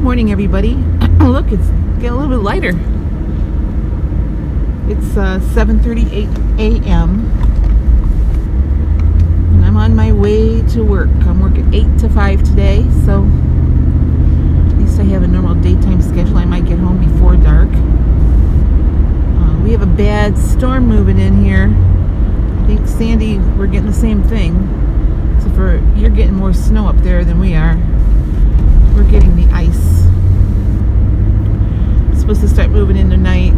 morning, everybody. Look, it's getting a little bit lighter. It's 7:38 a.m. and I'm on my way to work. I'm working 8 to 5 today, so at least I have a normal daytime schedule. I might get home before dark. We have a bad storm moving in here. I think, Sandy, we're getting the same thing. Except for you're getting more snow up there than we are. We're getting the ice. It's supposed to start moving in tonight,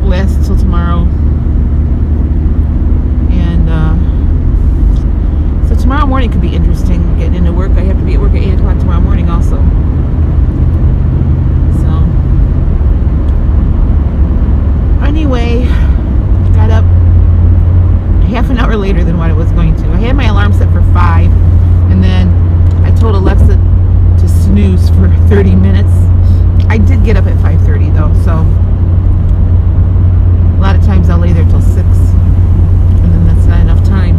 last until tomorrow. And so tomorrow morning could be interesting getting into work. I have to be at work at 8 o'clock tomorrow morning also. So anyway, got up half an hour later than what I was going to. I had my alarm set for 5, and then I told Alexa to snooze for 30 minutes. I did get up at 5:30 though, so a lot of times I'll lay there till 6, and then that's not enough time.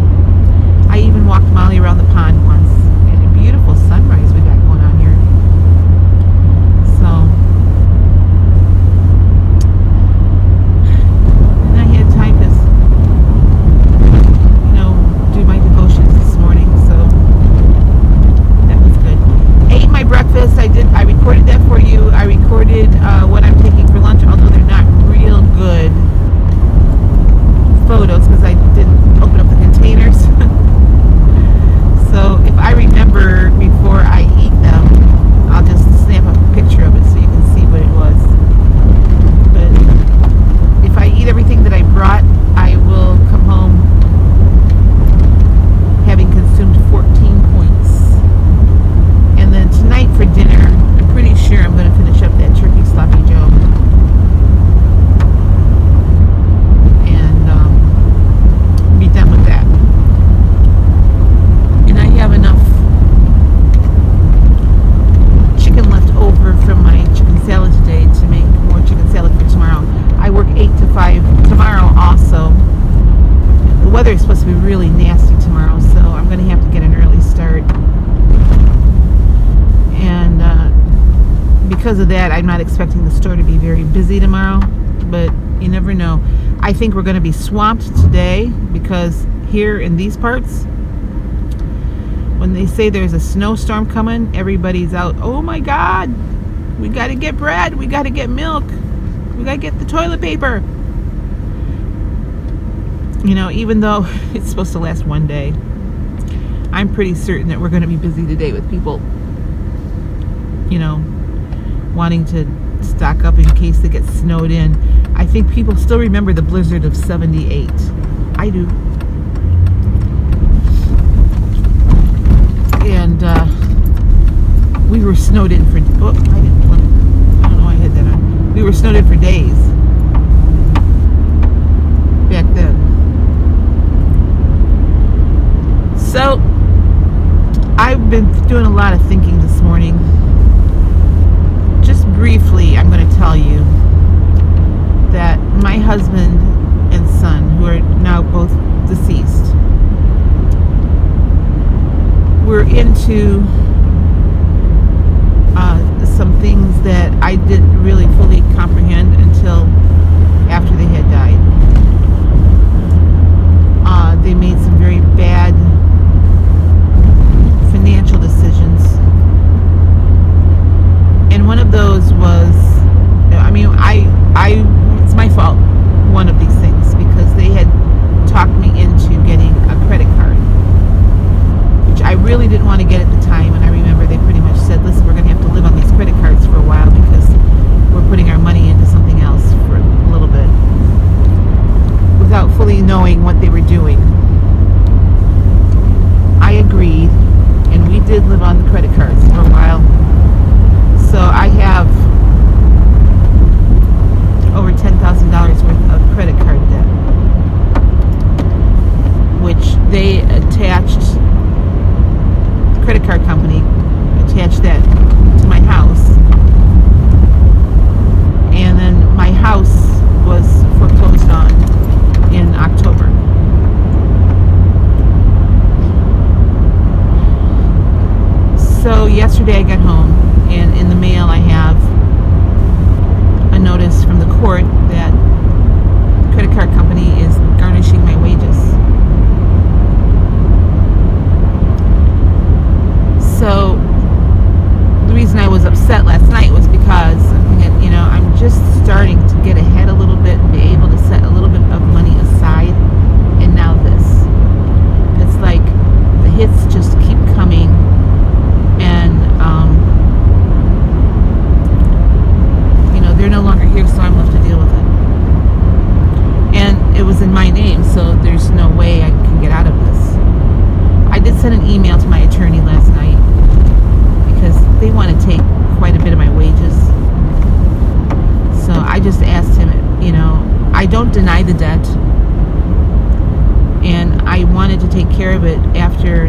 I even walked Molly around the pond once, and a beautiful sunrise we got going on here. So, and I had time to, do my devotions this morning, so that was good. Ate my breakfast. I recorded that for you. I recorded what I'm taking for lunch, although they're not real good photos because I didn't open up the containers. So if I remember before I eat them, I'll just snap a picture of it so you can see what it was. But if I eat everything that I brought, I will come home having consumed 14 points. And then tonight for dinner, I'm pretty sure I'm going to finish up that turkey sloppy joe. And be done with that. And I have enough chicken left over from my chicken salad today to make more chicken salad for tomorrow. I work 8 to 5 tomorrow also. The weather is supposed to be really nasty tomorrow, so I'm going to have to get an early start. And because of that, I'm not expecting the store to be very busy tomorrow, but you never know. I think we're going to be swamped today because here in these parts, when they say there's a snowstorm coming, everybody's out. Oh my God, we got to get bread, we got to get milk, we got to get the toilet paper. Even though it's supposed to last one day, I'm pretty certain that we're going to be busy today with people, wanting to stock up in case they get snowed in. I think people still remember the blizzard of 78. I do. And we were snowed in for, I don't know, I had that on. We were snowed in for days back then. So I've been doing a lot of thinking this morning. Just briefly, I'm going to tell you that my husband and son, who are now both deceased, were into some things that I didn't really fully comprehend until after they had died. They made some very bad financial decisions. And one of those was, starting to get ahead a little bit and be able to set a little bit of money aside. And now this. It's like the hits just keep coming. And, they're no longer here, so I'm left to deal with it. And it was in my name, so there's no way I can get out of this. I did send an email to my attorney last night because they want to take quite a bit of my wages. So I just asked him, I don't deny the debt. And I wanted to take care of it after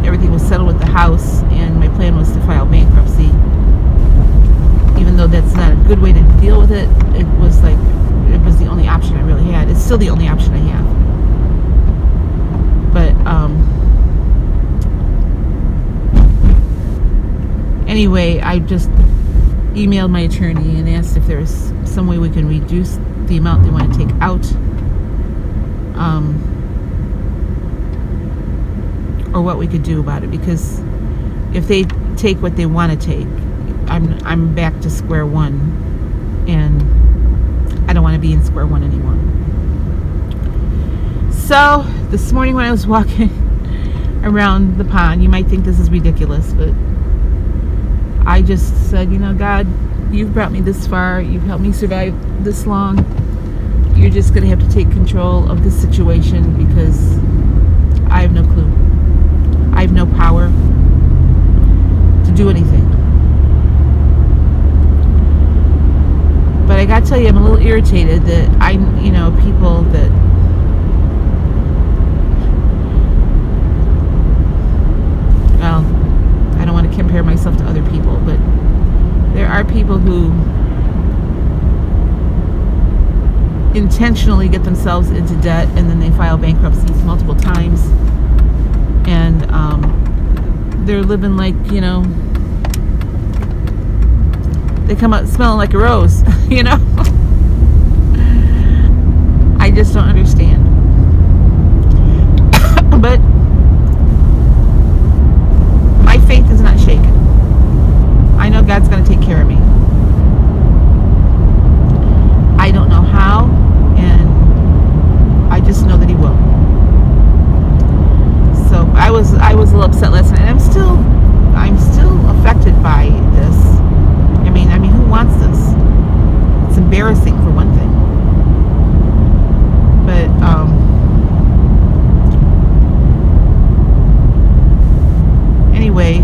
everything was settled with the house, and my plan was to file bankruptcy. Even though that's not a good way to deal with it, it was the only option I really had. It's still the only option I have. But anyway, I just emailed my attorney and asked if there's some way we can reduce the amount they want to take out, or what we could do about it. Because if they take what they want to take, I'm back to square one, and I don't want to be in square one anymore. So this morning when I was walking around the pond, you might think this is ridiculous, but I just said, God, you've brought me this far. You've helped me survive this long. You're just going to have to take control of this situation, because I have no clue. I have no power to do anything. But I gotta tell you, I'm a little irritated that people that I don't want to compare myself to other people, but there are people who intentionally get themselves into debt, and then they file bankruptcies multiple times, and they're living like, they come out smelling like a rose. I just don't understand. But my faith is not shaken. I know God's going to take care of me. I don't know how, and I just know that He will. So I was a little upset last night, and I'm still affected by this. I mean, who wants this? It's embarrassing for one thing. But anyway,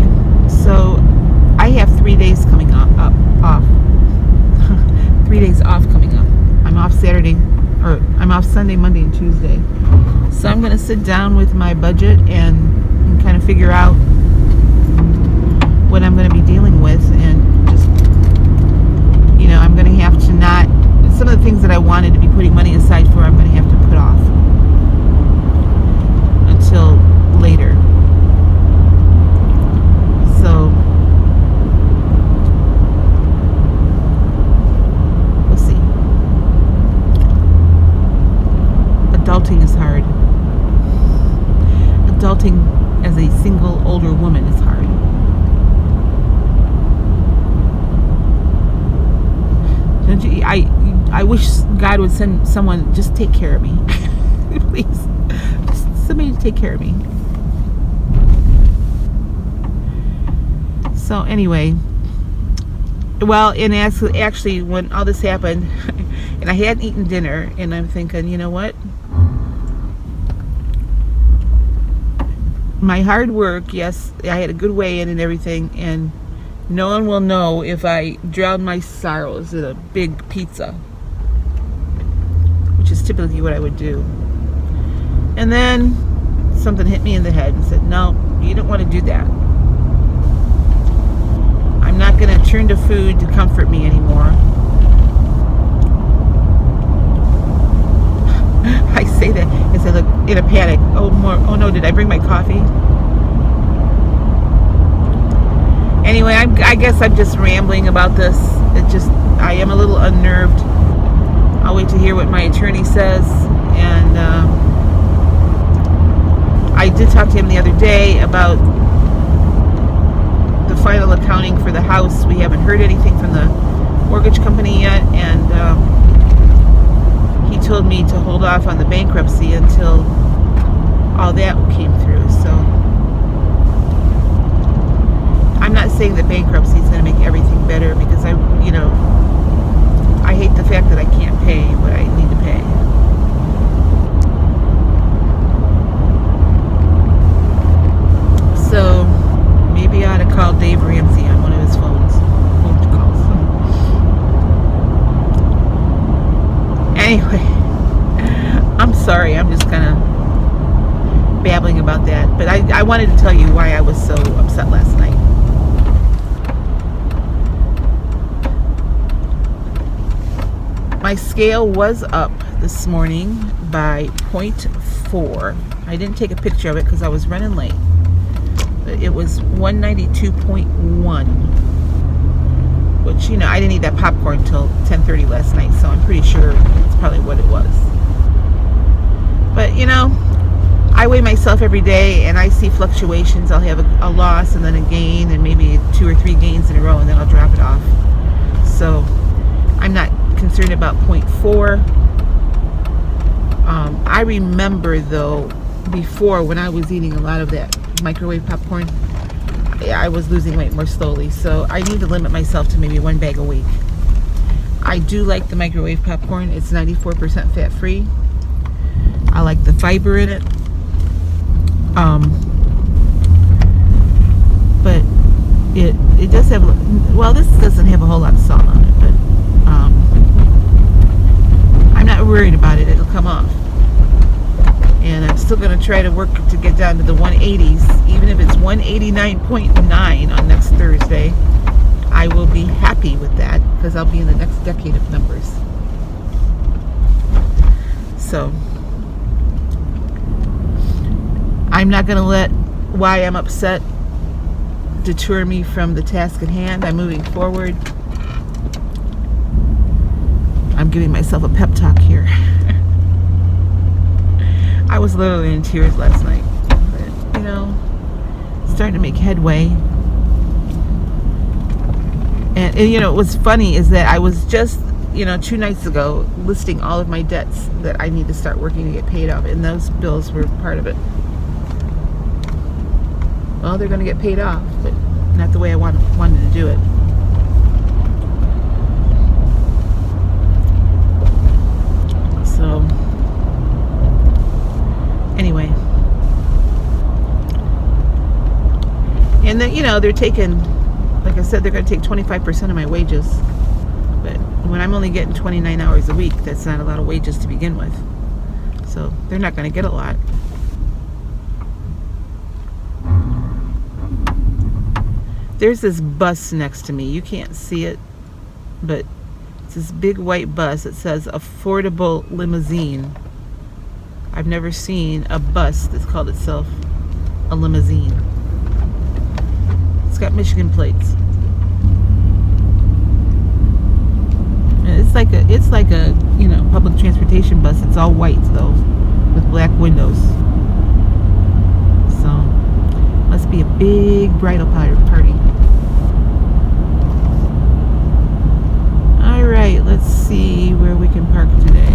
so I have 3 days coming off. 3 days off coming up. I'm off Sunday, Monday, and Tuesday. So I'm going to sit down with my budget and kind of figure out what I'm going to be dealing with, and just, I'm going to have to not, some of the things that I wanted to be putting money aside for, I'm going to have to put off until later. So we'll see. Adulting is hard. Adulting as a single older woman is hard. Don't you? I wish God would send someone just take care of me. Please, just somebody to take care of me. So anyway, well, and actually when all this happened, and I hadn't eaten dinner, and I'm thinking, you know what? My hard work, yes, I had a good weigh-in and everything, and no one will know if I drown my sorrows in a big pizza, which is typically what I would do. And then something hit me in the head and said, no, you don't want to do that. I'm not going to turn to food to comfort me anymore. I say that as I look in a panic. Oh no, did I bring my coffee? Anyway, I guess I'm just rambling about this. I am a little unnerved. I'll wait to hear what my attorney says. And I did talk to him the other day about the final accounting for the house. We haven't heard anything from the mortgage company yet, and told me to hold off on the bankruptcy until all that came through. So I'm not saying that bankruptcy is going to make everything better, because I hate the fact that I can't pay what I need to pay. So maybe I ought to call Dave Ramsey on one of his phone calls. Anyway, I'm sorry. I'm just kind of babbling about that. But I wanted to tell you why I was so upset last night. My scale was up this morning by 0.4. I didn't take a picture of it because I was running late. But it was 192.1. Which, I didn't eat that popcorn until 10:30 last night, so I'm pretty sure it's probably what it was. But, I weigh myself every day, and I see fluctuations. I'll have a loss and then a gain, and maybe 2 or 3 gains in a row, and then I'll drop it off. So I'm not concerned about 0.4. I remember, though, before, when I was eating a lot of that microwave popcorn, I was losing weight more slowly. So I need to limit myself to maybe 1 bag a week. I do like the microwave popcorn. It's 94% fat free. I like the fiber in it. But it does have, well, this doesn't have a whole lot of salt on it, but I'm not worried about it. It'll come off. And I'm still going to try to work to get down to the 180s. Even if it's 189.9 on next Thursday, I will be happy with that, because I'll be in the next decade of numbers. So I'm not going to let why I'm upset deter me from the task at hand. I'm moving forward. I'm giving myself a pep talk here. I was literally in tears last night. But, starting to make headway. And what's funny is that I was just, 2 nights ago listing all of my debts that I need to start working to get paid off. And those bills were part of it. Well, they're going to get paid off, but not the way I wanted to do it. So, anyway. And then, they're taking, like I said, they're going to take 25% of my wages. But when I'm only getting 29 hours a week, that's not a lot of wages to begin with. So, they're not going to get a lot. There's this bus next to me. You can't see it, but it's this big white bus. It says affordable limousine. I've never seen a bus that's called itself a limousine. It's got Michigan plates. And it's like a public transportation bus. It's all white though, with black windows. So must be a big bridal party. Alright, let's see where we can park today.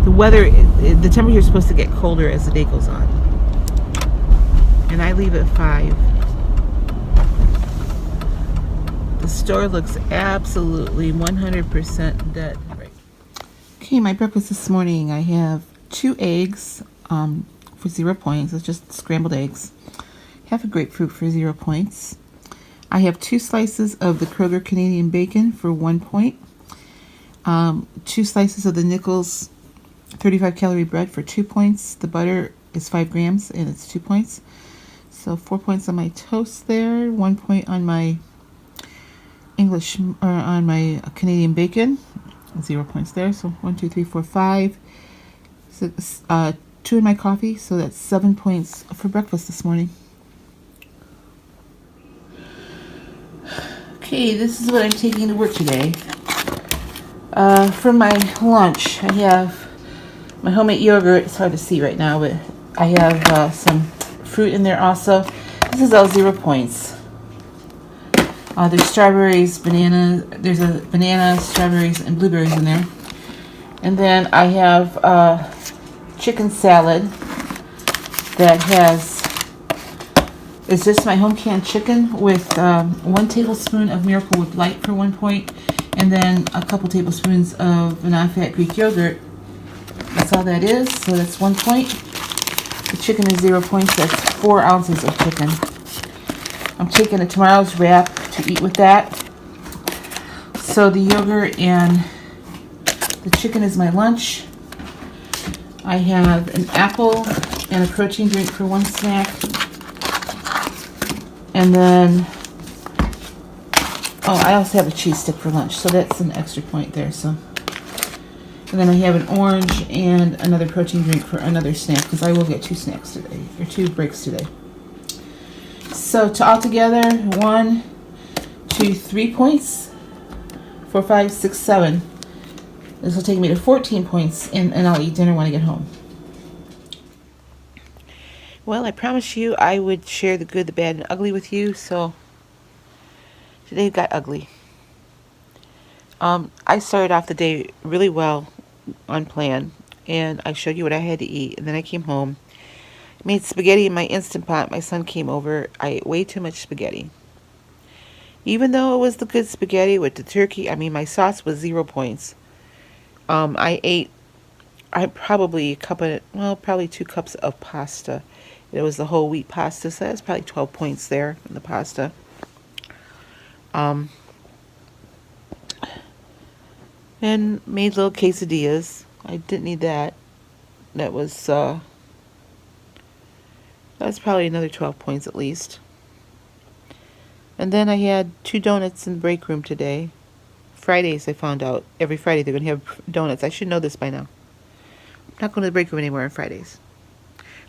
The weather, the temperature is supposed to get colder as the day goes on. And I leave at 5. The store looks absolutely 100% dead. Right. Okay, my breakfast this morning, I have 2 eggs for 0 points. It's just scrambled eggs. Half a grapefruit for 0 points. I have 2 slices of the Kroger Canadian bacon for 1 point. 2 slices of the Nichols 35 calorie bread for 2 points. The butter is 5 grams and it's 2 points. So 4 points on my toast there. 1 point on my on my Canadian bacon. 0 points there. So 1, 2, 3, 4, 5. 6, 2 in my coffee. So that's 7 points for breakfast this morning. Okay, this is what I'm taking to work today. For my lunch, I have my homemade yogurt. It's hard to see right now, but I have some fruit in there also. This is all 0 points. There's strawberries, banana. There's a banana, strawberries, and blueberries in there. And then I have chicken salad that it's just my home canned chicken with 1 tablespoon of Miracle Whip Light for 1 point, and then a couple tablespoons of non-fat Greek yogurt. That's all that is, so that's 1 point. The chicken is 0 points, that's 4 ounces of chicken. I'm taking tomorrow's wrap to eat with that. So the yogurt and the chicken is my lunch. I have an apple and a protein drink for 1 snack. And then, I also have a cheese stick for lunch, so that's an extra point there. So, and then I have an orange and another protein drink for another snack, because I will get 2 snacks today, or 2 breaks today. So to altogether, 1, 2, 3 points, 4, 5, 6, 7. This will take me to 14 points, and I'll eat dinner when I get home. Well, I promised you I would share the good, the bad, and ugly with you, so today it got ugly. I started off the day really well on plan, and I showed you what I had to eat, and then I came home, made spaghetti in my Instant Pot. My son came over. I ate way too much spaghetti. Even though it was the good spaghetti with the turkey, my sauce was 0 points. I probably probably 2 cups of pasta. It was the whole wheat pasta, so that's probably 12 points there in the pasta. And made little quesadillas. I didn't need that. That's probably another 12 points at least. And then I had 2 donuts in the break room today. Fridays, I found out. Every Friday they're going to have donuts. I should know this by now. I'm not going to the break room anymore on Fridays,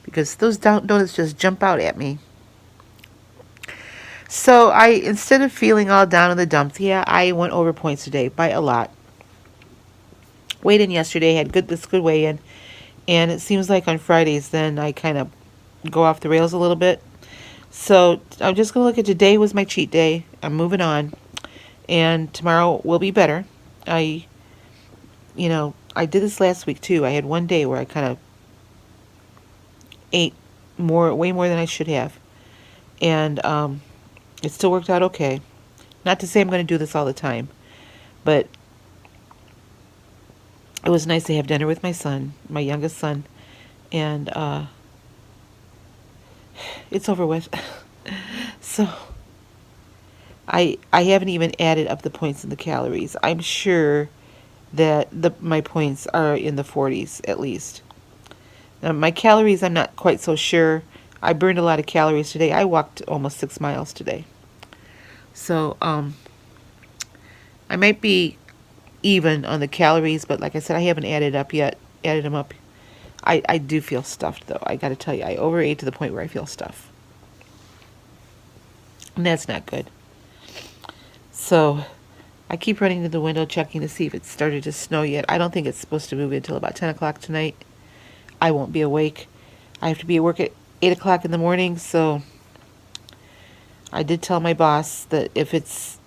because those donuts just jump out at me. So instead of feeling all down in the dumps, I went over points today by a lot. Weighed in yesterday, had this good weigh in, and it seems like on Fridays then I kind of go off the rails a little bit. So I'm just going to look at today was my cheat day. I'm moving on, and tomorrow will be better. I did this last week too. I had one day where I kind of ate way more than I should have, and it still worked out okay. Not to say I'm going to do this all the time, but it was nice to have dinner with my son, my youngest son, and it's over with. So I haven't even added up the points and the calories. I'm sure that my points are in the 40s at least. Now, my calories, I'm not quite so sure. I burned a lot of calories today. I walked almost 6 miles today. So I might be even on the calories, but like I said, I haven't added them up. I do feel stuffed, though. I got to tell you, I overate to the point where I feel stuffed. And that's not good. So I keep running to the window checking to see if it's started to snow yet. I don't think it's supposed to move until about 10 o'clock tonight. I won't be awake. I have to be at work at 8 o'clock in the morning, so I did tell my boss that if it's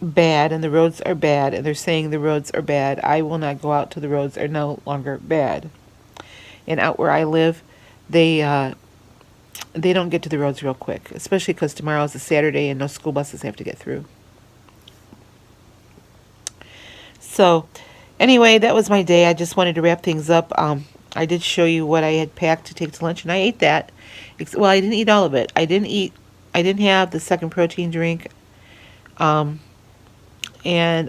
bad and the roads are bad and they're saying the roads are bad, I will not go out till the roads are no longer bad. And out where I live, they don't get to the roads real quick, especially because tomorrow is a Saturday and no school buses have to get through. So anyway, that was my day. I just wanted to wrap things up. I did show you what I had packed to take to lunch, and I ate that. Well, I didn't eat all of it. I didn't have the second protein drink, and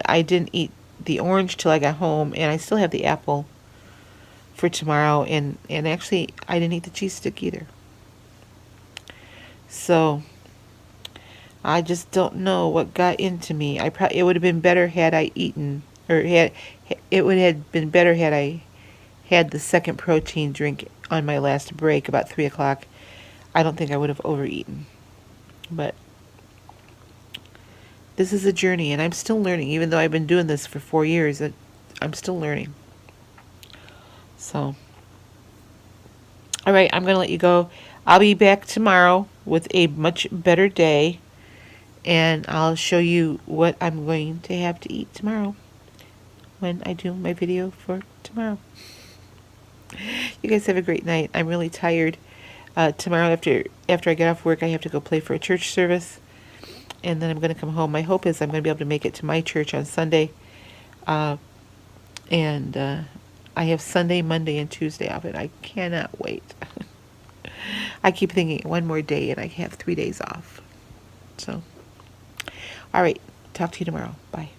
I didn't eat the orange till I got home, and I still have the apple for tomorrow, and actually I didn't eat the cheese stick either. So I just don't know what got into me. It would have been better had I eaten, it would have been better had I had the second protein drink on my last break about 3 o'clock. I don't think I would have overeaten. But this is a journey, and I'm still learning. Even though I've been doing this for 4 years, I'm still learning. So, all right, I'm going to let you go. I'll be back tomorrow with a much better day. And I'll show you what I'm going to have to eat tomorrow when I do my video for tomorrow. You guys have a great night. I'm really tired. Tomorrow after I get off work, I have to go play for a church service, and then I'm going to come home. My hope is I'm going to be able to make it to my church on Sunday, and I have Sunday, Monday, and Tuesday off, and I cannot wait. I keep thinking one more day, and I have 3 days off. So, all right. Talk to you tomorrow. Bye.